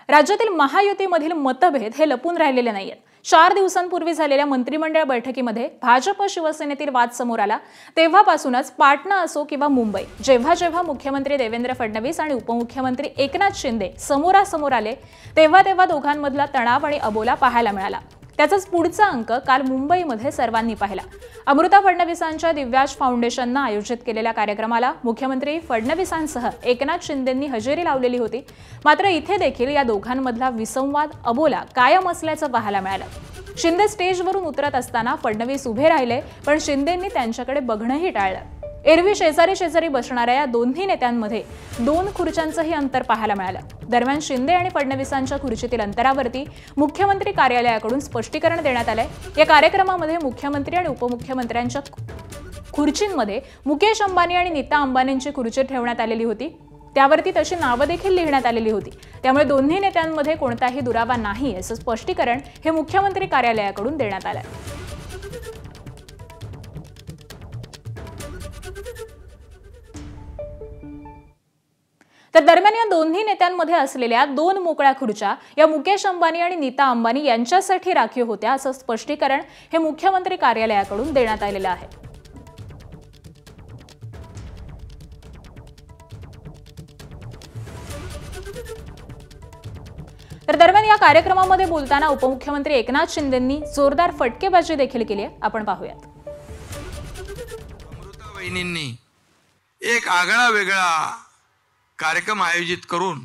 राज्यातील महायुतीमधील मतभेद हे लपून राहिलेले नाहीयेत। 4 दिवसांपूर्वी झालेल्या मंत्रिमंडळ बैठकीमध्ये भाजप शिवसेनेतील वाद समोर आला। तेव्हापासूनच पाटणा असो किंवा मुंबई, जेव्हा जेव्हा मुख्यमंत्री देवेंद्र फडणवीस आणि उपमुख्यमंत्री एकनाथ शिंदे समोरासमोर आले, तेव्हा दोघांमधला तणाव आणि अबोला पाहायला मिळाला। त्याचाच पुढचा अंक काल मुंबईमध्ये सर्वांनी पाहिला। अमृता फडणवीसांच्या दिव्याज फाउंडेशनने आयोजित केलेल्या कार्यक्रमाला मुख्यमंत्री फडणवीसांसह एकनाथ शिंदेंनी हजेरी लावलेली होती। मात्र इथे देखील या दोघांमधला विसंवाद अबोला कायम असल्याचं पाहायला मिळालं। शिंदे स्टेजवरून उतरत असताना फडणवीस उभे राहिले, पण शिंदेंनी त्यांच्याकडे बघणंही टाळलं। एरवी शेजारी शेजारी बसणाऱ्या या दोन्ही नेत्यांमध्ये 2 खुर्च्यांचंही अंतर पाहायला मिळालं। दरम्यान शिंदे आणि फडणवीसांच्या खुर्चीतील अंतरावरती मुख्यमंत्री कार्यालयाकडून स्पष्टीकरण देण्यात आलंय। या कार्यक्रमामध्ये मुख्यमंत्री आणि उपमुख्यमंत्र्यांच्या खुर्चींमध्ये मुकेश अंबानी आणि नीता अंबानींची खुर्ची ठेवण्यात आलेली होती। त्यावरती तशी नावं देखील लिहिण्यात आलेली होती। त्यामुळे दोन्ही नेत्यांमध्ये कोणताही दुरावा नाही असं स्पष्टीकरण हे मुख्यमंत्री कार्यालयाकडून देण्यात आलंय। तर दरम्यान या दोन्ही नेत्यांमध्ये असलेल्या 2 मोकळ्या खुर्च्या या मुकेश अंबानी आणि नीता अंबानी यांच्यासाठी राखीव होत्या असं स्पष्टीकरण हे मुख्यमंत्री कार्यालयाकडून देण्यात आलेलं आहे। तर दरम्यान या कार्यक्रमामध्ये बोलताना उपमुख्यमंत्री एकनाथ शिंदेंनी जोरदार फटकेबाजी देखील केली आहे। आपण पाहूयात। अमृता वहिनींनी एक आगळा वेगळा कार्यक्रम आयोजित करून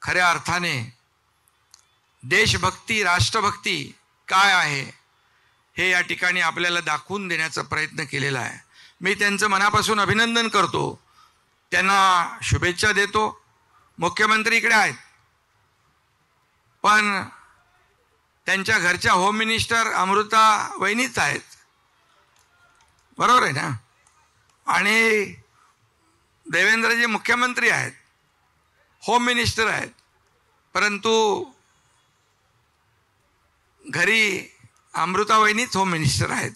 खऱ्या अर्थाने देशभक्ती, राष्ट्रभक्ती काय आहे हे या ठिकाणी आपल्याला दाखवून देण्याचा प्रयत्न केलेला आहे। मी त्यांचं मनापासून अभिनंदन करतो, त्यांना शुभेच्छा देतो। मुख्यमंत्री इकडे आहेत, पण त्यांच्या घरच्या होम मिनिस्टर अमृता वहिनीच आहेत, बरोबर आहे ना? आणि देवेंद्रजी मुख्यमंत्री आहेत, होम मिनिस्टर आहेत, परंतु घरी अमृता वहिनीच होम मिनिस्टर आहेत।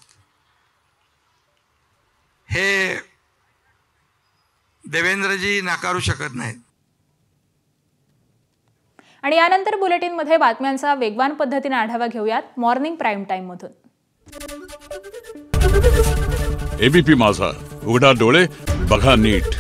हे देवेंद्रजी नाकारू शकत नाहीत। आणि यानंतर बुलेटिनमध्ये बातम्यांचा वेगवान पद्धतीने आढावा घेऊयात मॉर्निंग प्राइम टाइम मधून। एबीपी माझा, उघडा डोळे बघा नीट।